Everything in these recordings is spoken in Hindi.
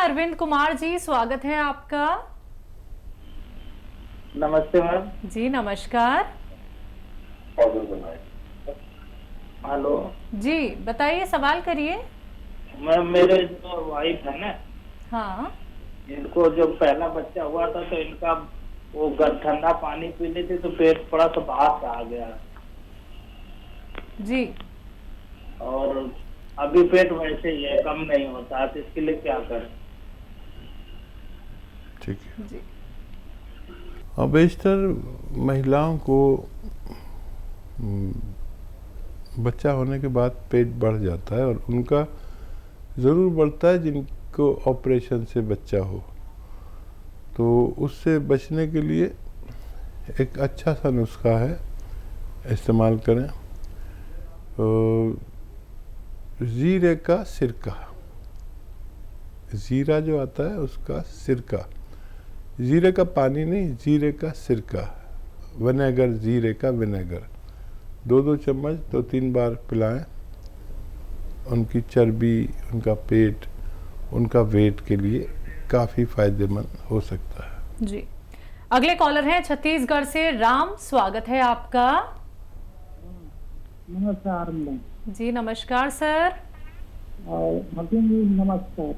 अरविंद कुमार जी, स्वागत है आपका। नमस्ते मैम। जी नमस्कार। हेलो जी बताइए, सवाल करिए। मैम, मेरे जो वाइफ है ना, हाँ इनको जो पहला बच्चा हुआ था तो इनका वो ठंडा पानी पी ली थी तो पेट थोड़ा सा बाहर आ गया जी। और अभी पेट वैसे ही है, कम नहीं होता है, तो इसके लिए क्या करें? ठीक है। जी और बेशतर महिलाओं को बच्चा होने के बाद पेट बढ़ जाता है और उनका ज़रूर बढ़ता है जिनको ऑपरेशन से बच्चा हो। तो उससे बचने के लिए एक अच्छा सा नुस्खा है, इस्तेमाल करें। जीरे का सिरका, जीरा जो आता है उसका सिरका, जीरे का पानी नहीं, जीरे का सिरका, विनेगर, जीरे का विनेगर 2-2 चम्मच 2-3 बार पिलाएं। उनकी चर्बी, उनका पेट, उनका वेट के लिए काफ़ी फायदेमंद हो सकता है। जी। अगले कॉलर हैं छत्तीसगढ़ से राम, स्वागत है आपका। नमस्कार मैडम। जी नमस्कार सर। और हकीम जी नमस्कार।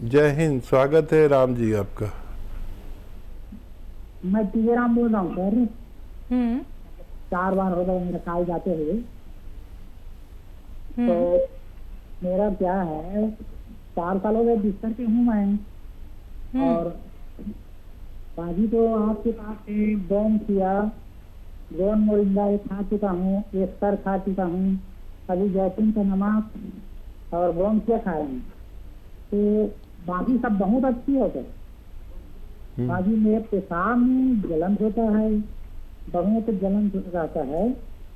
जय हिंद, स्वागत है राम जी आपका। मैं टीराम बोल रहा हूँ सर। 4 बार हो गए मेरे काल जाते हुए। तो मेरा क्या है, 4 साल हो गए बिस्तर पे हूँ मैं। और बाजी तो आपके पास से बॉम किया, गोन मोरिंगा एक खा चुका हूँ, एक सर खा चुका हूँ, अभी जैतून का नमक और बॉम किया खा रहे हैं। तो बाकी सब बहुत अच्छी होता है। बाकी मेरे पेशाब में जलन होता है, बहुत जलन रहता है,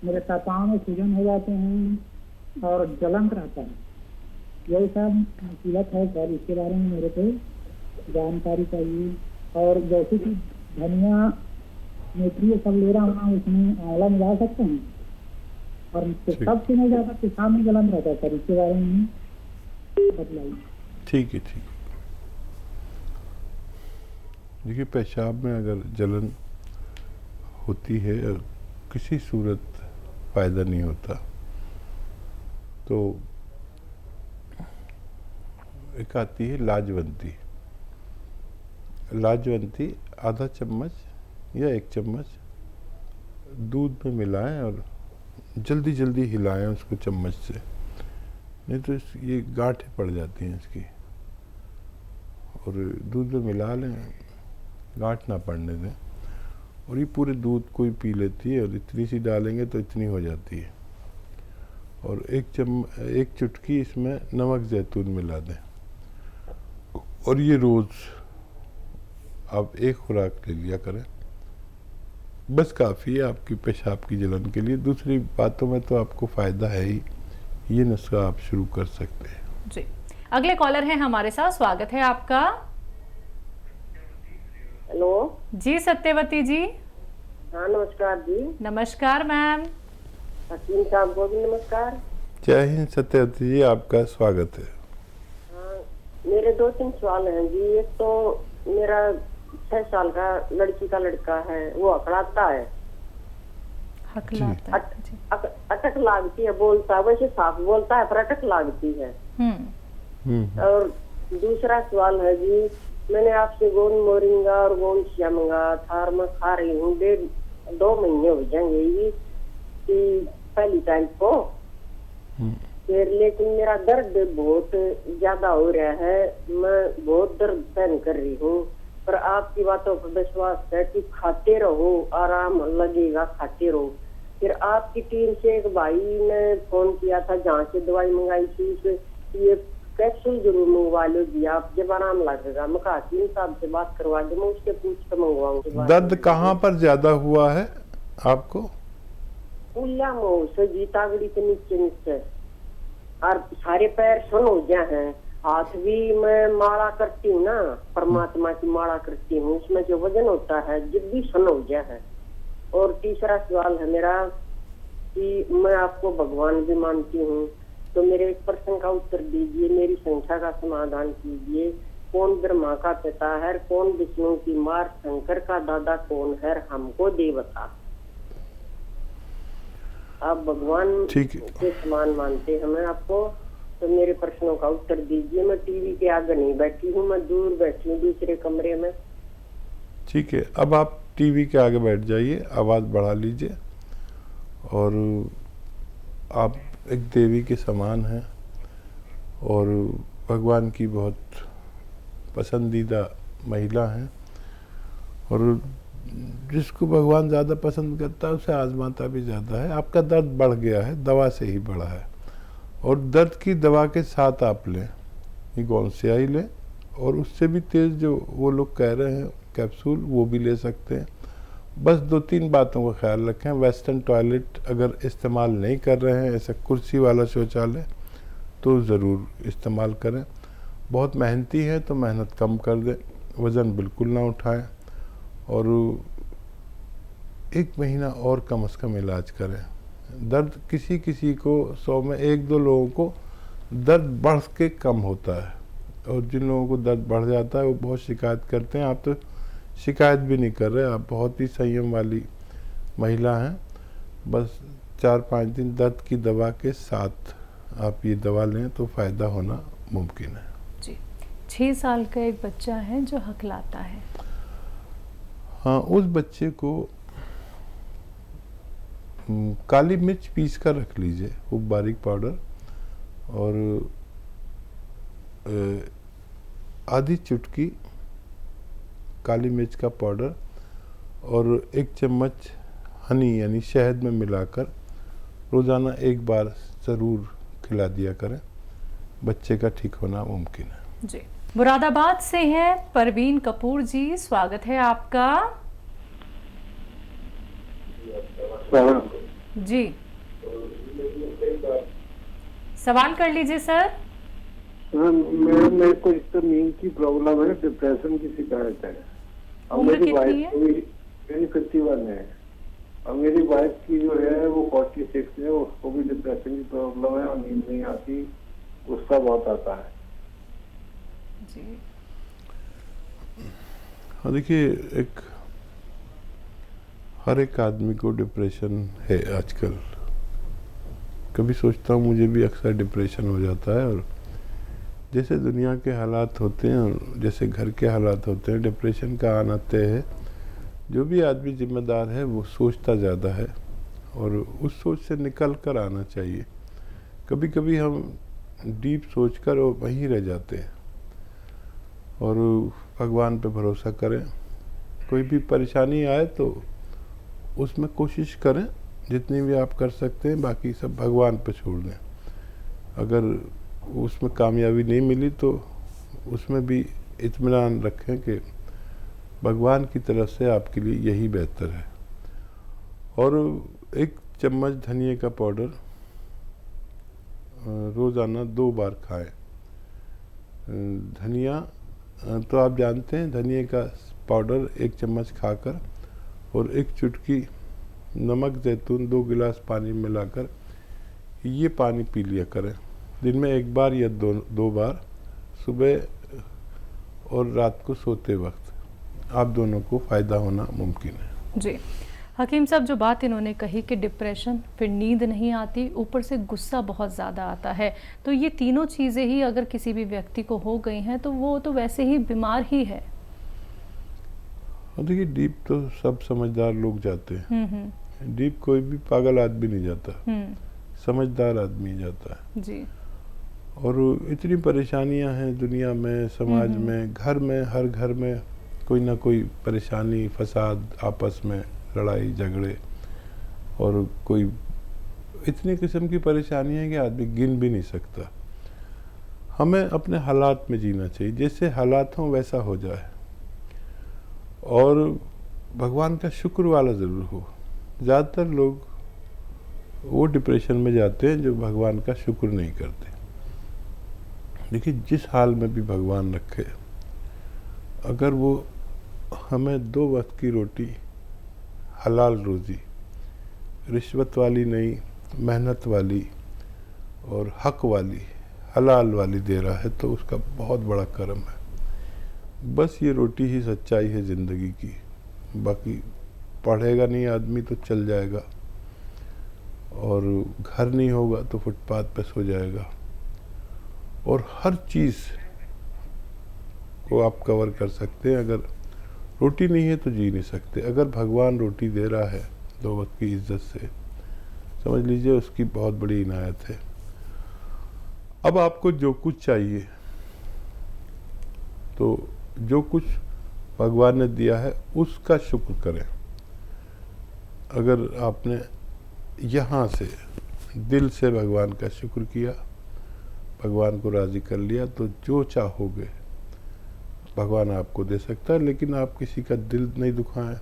मेरे पाँव में सूजन हो जाते हैं और जलन रहता है। यही सब मुसीबत है सर, इसके बारे में मेरे को जानकारी चाहिए। और जैसे कि धनिया मेथी सब ले रहा हूँ, उसमें आंवला मिला सकते हैं। और सबसे नहीं जाता पेशाब में जलन रहता है सर, इसके बारे में बतलाइए। ठीक है, ठीक है। देखिए, पेशाब में अगर जलन होती है और किसी सूरत फ़ायदा नहीं होता, तो एक आती है लाजवंती। लाजवंती आधा चम्मच या 1 चम्मच दूध में मिलाएं और जल्दी जल्दी हिलाएं उसको चम्मच से, नहीं तो ये गांठें पड़ जाती हैं इसकी। और दूध में मिला लें, गांठ ना पड़ने दें। और ये पूरे दूध को ही पी लेती है और इतनी सी डालेंगे तो इतनी हो जाती है। और 1 चुटकी इसमें नमक जैतून मिला दें और ये रोज़ आप 1 खुराक ले लिया करें, बस काफ़ी है आपकी पेशाब की जलन के लिए। दूसरी बातों में तो आपको फ़ायदा है ही, ये नुस्खा आप शुरू कर सकते हैं। जी। अगले कॉलर हैं हमारे साथ, स्वागत है आपका। हेलो जी सत्यवती जी। हाँ नमस्कार जी। नमस्कार मैम। हकीम साहब को भी नमस्कार। जय हिंद सत्यवती जी, आपका स्वागत है। हाँ, मेरे 2-3 सवाल हैं जी। एक तो मेरा 6 साल का लड़की का लड़का है, वो अकड़ाता है, हकलाता है। जी। अटक लागती है, बोलता है वैसे साफ बोलता है पर अटक लागती है। और दूसरा सवाल है जी, मैंने आपसे गोंद मोरिंगा और गोंद शिया मंगा था, मैं खा रही हूँ, 1.5-2 महीने हो जाएंगे ये कि पहली टाइम को। फिर लेकिन मेरा दर्द बहुत ज्यादा हो रहा है, मैं बहुत दर्द सहन कर रही हूँ। पर आपकी बातों पर विश्वास है कि खाते रहो, आराम लगेगा, खाते रहो। फिर आपकी टीम से एक भाई ने फोन किया था, जहाँ से दवाई मंगाई थी, ये कैप्सूल जरूर मंगवा लो जी आप, जब आराम लगेगा। मैं कहा हकीम साहब से बात करवा दे, मैं उसके पूछ कर मंगवाऊंगी। दर्द कहाँ पर ज्यादा हुआ है आपको? उल्ला मुँह से जीतागड़ी के नीचे और सारे पैर सुन हो गया है। हाथ भी मैं माला करती हूँ ना, परमात्मा की माला करती हूँ, उसमें जो वजन होता है जब भी सुन हो गया है। और तीसरा सवाल है मेरा कि मैं आपको भगवान भी मानती हूँ, तो मेरे एक प्रश्न का उत्तर दीजिए, मेरी संख्या का समाधान कीजिए। कौन ब्रह्मा का पिता है, कौन विष्णु की माँ, शंकर का दादा कौन है, हमको दे बता। आप भगवान के समान मानते हैं हमें आपको, तो मेरे प्रश्नों का उत्तर दीजिए। मैं टीवी के आगे नहीं बैठी हूँ, मैं दूर बैठी हूँ दूसरे कमरे में। ठीक है, अब आप टीवी के आगे बैठ जाइए, आवाज़ बढ़ा लीजिए, और आप एक देवी के समान हैं और भगवान की बहुत पसंदीदा महिला हैं, और जिसको भगवान ज़्यादा पसंद करता है उसे आजमाता भी ज़्यादा है। आपका दर्द बढ़ गया है, दवा से ही बढ़ा है, और दर्द की दवा के साथ आप लें, ये गोंसियाई लें, और उससे भी तेज़ जो वो लोग कह रहे हैं कैप्सूल, वो भी ले सकते हैं। बस 2-3 बातों का ख्याल रखें। वेस्टर्न टॉयलेट अगर इस्तेमाल नहीं कर रहे हैं, ऐसा कुर्सी वाला शौचालय, तो ज़रूर इस्तेमाल करें। बहुत मेहनती है तो मेहनत कम कर दें, वज़न बिल्कुल ना उठाएं, और 1 महीना और कम से कम इलाज करें। दर्द किसी किसी को 100 में 1-2 लोगों को दर्द बढ़ के कम होता है, और जिन लोगों को दर्द बढ़ जाता है वो बहुत शिकायत करते हैं। आप तो शिकायत भी नहीं कर रहे, आप बहुत ही संयम वाली महिला हैं। बस 4-5 दिन दर्द की दवा के साथ आप ये दवा लें तो फ़ायदा होना मुमकिन है जी। 6 साल का एक बच्चा है जो हकलाता है। हाँ, उस बच्चे को काली मिर्च पीस कर रख लीजिए, खूब बारीक पाउडर, और आधी चुटकी काली मिर्च का पाउडर और 1 चम्मच हनी यानी शहद में मिलाकर रोज़ाना 1 बार ज़रूर खिला दिया करें। बच्चे का ठीक होना मुमकिन है जी। मुरादाबाद से हैं परवीन कपूर जी, स्वागत है आपका जी। सवाल कर लीजिए सर। मेरे को इस तो नींद की प्रॉब्लम है, डिप्रेशन की शिकायत है, और उम्र मेरी कितनी वाइफ है? मेरी 51 है, और मेरी वाइफ की जो है वो 46 है, उसको भी डिप्रेशन की प्रॉब्लम है और नींद नहीं आती, गुस्सा बहुत आता है जी। हाँ, देखिए, हर एक आदमी को डिप्रेशन है आजकल। कभी सोचता हूँ मुझे भी अक्सर डिप्रेशन हो जाता है, और जैसे दुनिया के हालात होते हैं और जैसे घर के हालात होते हैं, डिप्रेशन का आना तय है। जो भी आदमी जिम्मेदार है वो सोचता ज़्यादा है, और उस सोच से निकल कर आना चाहिए। कभी कभी हम डीप सोचकर और वहीं रह जाते हैं, और भगवान पे भरोसा करें। कोई भी परेशानी आए तो उसमें कोशिश करें जितनी भी आप कर सकते हैं, बाकी सब भगवान पे छोड़ दें। अगर उसमें कामयाबी नहीं मिली तो उसमें भी इत्मीनान रखें कि भगवान की तरफ से आपके लिए यही बेहतर है। और 1 चम्मच धनिया का पाउडर रोज़ाना 2 बार खाएं। धनिया तो आप जानते हैं, धनिया का पाउडर 1 चम्मच खाकर और 1 चुटकी नमक जैतून 2 गिलास पानी मिलाकर ये पानी पी लिया करें। दिन में 1 बार या 2 बार, सुबह और रात को सोते वक्त। आप दोनों को फ़ायदा होना मुमकिन है जी। हकीम साहब, जो बात इन्होंने कही कि डिप्रेशन, फिर नींद नहीं आती, ऊपर से गुस्सा बहुत ज़्यादा आता है, तो ये तीनों चीज़ें ही अगर किसी भी व्यक्ति को हो गई हैं तो वो तो वैसे ही बीमार ही है। देखिए, डीप तो सब समझदार लोग जाते हैं। डीप कोई भी पागल आदमी नहीं जाता, समझदार आदमी जाता है जी। और इतनी परेशानियां हैं दुनिया में, समाज में, घर में, हर घर में कोई ना कोई परेशानी, फसाद, आपस में लड़ाई झगड़े, और कोई इतनी किस्म की परेशानी है कि आदमी गिन भी नहीं सकता। हमें अपने हालात में जीना चाहिए, जैसे हालात हों वैसा हो जाए, और भगवान का शुक्र वाला ज़रूर हो। ज़्यादातर लोग वो डिप्रेशन में जाते हैं जो भगवान का शुक्र नहीं करते। देखिए, जिस हाल में भी भगवान रखे, अगर वो हमें 2 वक्त की रोटी, हलाल रोज़ी, रिश्वत वाली नहीं, मेहनत वाली, और हक वाली, हलाल वाली दे रहा है, तो उसका बहुत बड़ा करम है। बस ये रोटी ही सच्चाई है ज़िंदगी की। बाकी पढ़ेगा नहीं आदमी तो चल जाएगा, और घर नहीं होगा तो फुटपाथ पे सो जाएगा, और हर चीज़ को आप कवर कर सकते हैं। अगर रोटी नहीं है तो जी नहीं सकते। अगर भगवान रोटी दे रहा है 2 वक्त की इज्जत से, समझ लीजिए उसकी बहुत बड़ी इनायत है। अब आपको जो कुछ चाहिए, तो जो कुछ भगवान ने दिया है उसका शुक्र करें। अगर आपने यहाँ से दिल से भगवान का शुक्र किया, भगवान को राज़ी कर लिया, तो जो चाहोगे भगवान आपको दे सकता है। लेकिन आप किसी का दिल नहीं दुखाएं,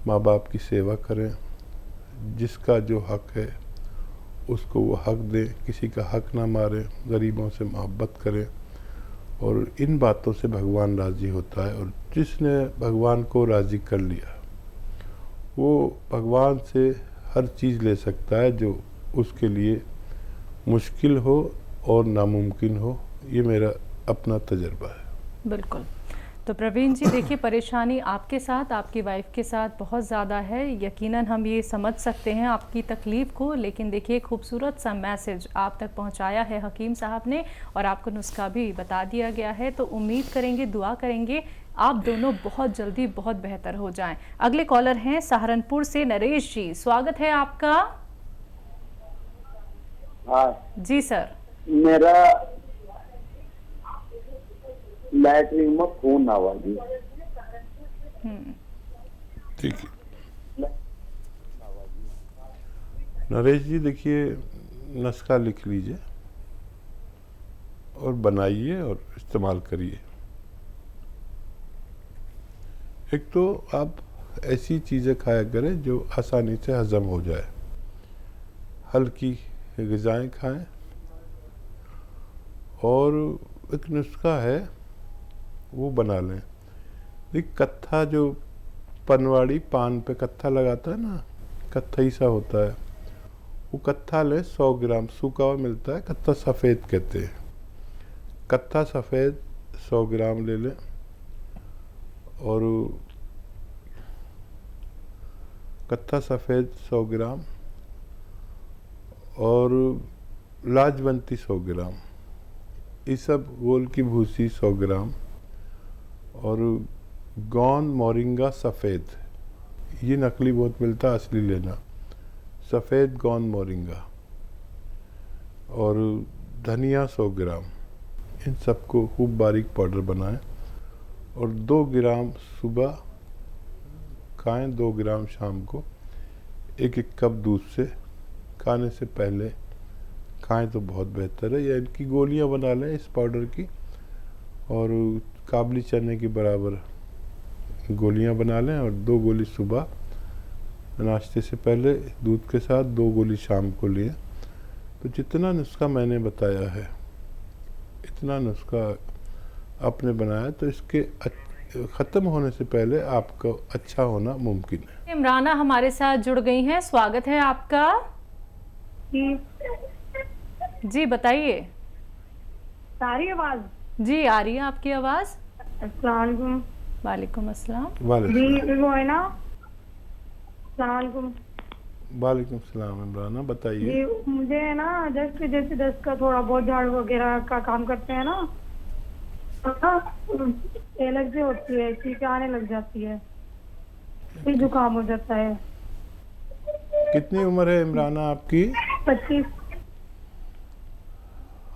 माँ बाप की सेवा करें, जिसका जो हक है उसको वो हक दें, किसी का हक ना मारें, गरीबों से मोहब्बत करें, और इन बातों से भगवान राज़ी होता है। और जिसने भगवान को राज़ी कर लिया वो भगवान से हर चीज़ ले सकता है जो उसके लिए मुश्किल हो और नामुमकिन हो। ये मेरा अपना तजर्बा है। बिल्कुल। तो प्रवीण जी देखिए, परेशानी आपके साथ, आपकी वाइफ के साथ बहुत ज़्यादा है। यकीनन हम ये समझ सकते हैं आपकी तकलीफ़ को, लेकिन देखिए खूबसूरत सा मैसेज आप तक पहुंचाया है हकीम साहब ने, और आपको नुस्खा भी बता दिया गया है। तो उम्मीद करेंगे, दुआ करेंगे आप दोनों बहुत जल्दी बहुत बेहतर हो जाएं। अगले कॉलर हैं सहारनपुर से नरेश जी, स्वागत है आपका। हाँ जी सर। मेरा लैटरिन में खून आवा जी। ठीक है नरेश जी, देखिए नुस्खा लिख लीजिए और बनाइए और इस्तेमाल करिए। एक तो आप ऐसी चीज़ें खाया करें जो आसानी से हज़म हो जाए, हल्की ग़िज़ाएँ खाएं। और एक नुस्खा है वो बना लें। देख, कत्था जो पनवाड़ी पान पे कत्था लगाता है ना, कत्थई सा होता है, वो कत्था लें 100 ग्राम, सूखा हुआ मिलता है, कत्था सफ़ेद कहते हैं। कत्था सफ़ेद 100 ग्राम ले लें, और कत्था सफ़ेद 100 ग्राम, और लाजवंती 100 ग्राम, ये सब गोल की भूसी 100 ग्राम, और गोंद मोरिंगा सफ़ेद, ये नकली बहुत मिलता है, असली लेना, सफ़ेद गोंद मोरिंगा, और धनिया 100 ग्राम। इन सबको खूब बारीक पाउडर बनाएं, और 2 ग्राम सुबह खाएं, 2 ग्राम शाम को। 1-1 कप दूध से खाने से पहले खाएं तो बहुत बेहतर है। या इनकी गोलियां बना लें इस पाउडर की, और काबली चने के बराबर गोलियां बना लें, और 2 गोली सुबह नाश्ते से पहले दूध के साथ, 2 गोली शाम को लिए। तो जितना नुस्खा मैंने बताया है, इतना नुस्खा आपने बनाया, तो इसके ख़त्म होने से पहले आपका अच्छा होना मुमकिन है। इमराना हमारे साथ जुड़ गई हैं, स्वागत है आपका। जी बताइए। सारी आवाज जी आ रही है आपकी आवाज़। अस्सलाम वालेकुम। वालेकुम अस्सलाम। जी वो है ना, अस्सलाम वालेकुम। वालेकुम सलाम। इमराना बताइए। जी मुझे है ना, जैसे जैसे दस्त का थोड़ा बहुत झाड़ू वगैरह का काम करते हैं ना, एलर्जी होती है, चीखें आने लग जाती है, फिर जुकाम हो जाता है। कितनी उम्र है इमराना आपकी? 25।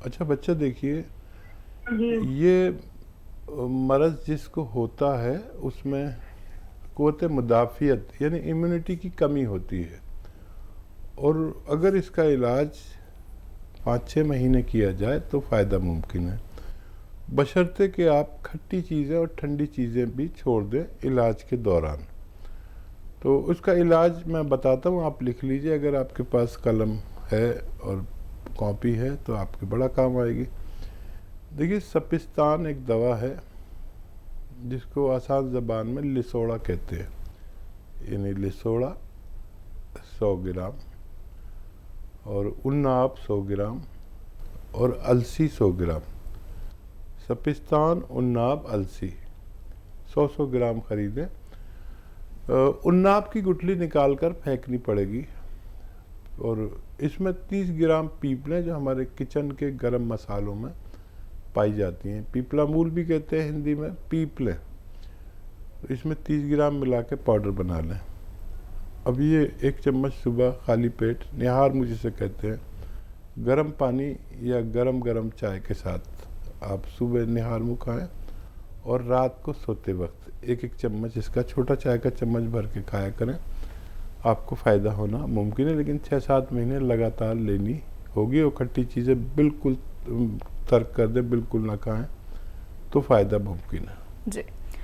अच्छा बच्चा, देखिए जी ये मरज़ जिसको होता है उसमें क़ुव्वत मुदाफ़ियत यानी इम्यूनिटी की कमी होती है, और अगर इसका इलाज 5-6 महीने किया जाए तो फ़ायदा मुमकिन है, बशर्ते कि आप खट्टी चीज़ें और ठंडी चीज़ें भी छोड़ दें इलाज के दौरान। तो उसका इलाज मैं बताता हूँ, आप लिख लीजिए। अगर आपके पास कलम है और कॉपी है तो आपके बड़ा काम आएगी। देखिए, सपिस्तान एक दवा है जिसको आसान ज़बान में लिसोड़ा कहते हैं, यानी लिसोड़ा 100 ग्राम, और उन्नाब 100 ग्राम और अलसी 100 ग्राम। सपिस्तान, उन्नाब, अलसी 100-100 ग्राम खरीदें। उन्नाब की गुठली निकाल कर फेंकनी पड़ेगी और इसमें 30 ग्राम पीपलें जो हमारे किचन के गरम मसालों में पाई जाती हैं, पीपला मूल भी कहते हैं हिंदी में, पीपलें, तो इसमें 30 ग्राम मिला के पाउडर बना लें। अब ये 1 चम्मच सुबह खाली पेट, निहार मुँह जिसे कहते हैं, गर्म पानी या गरम चाय के साथ आप सुबह निहार मुँह खाएँ और रात को सोते वक्त 1-1 चम्मच इसका छोटा चाय का चम्मच भर के खाया करें। आपको फ़ायदा होना मुमकिन है, लेकिन 6-7 महीने लगातार लेनी होगी और खट्टी चीज़ें बिल्कुल तर्क कर दें, बिल्कुल ना खाएं, तो फ़ायदा मुमकिन है। जी।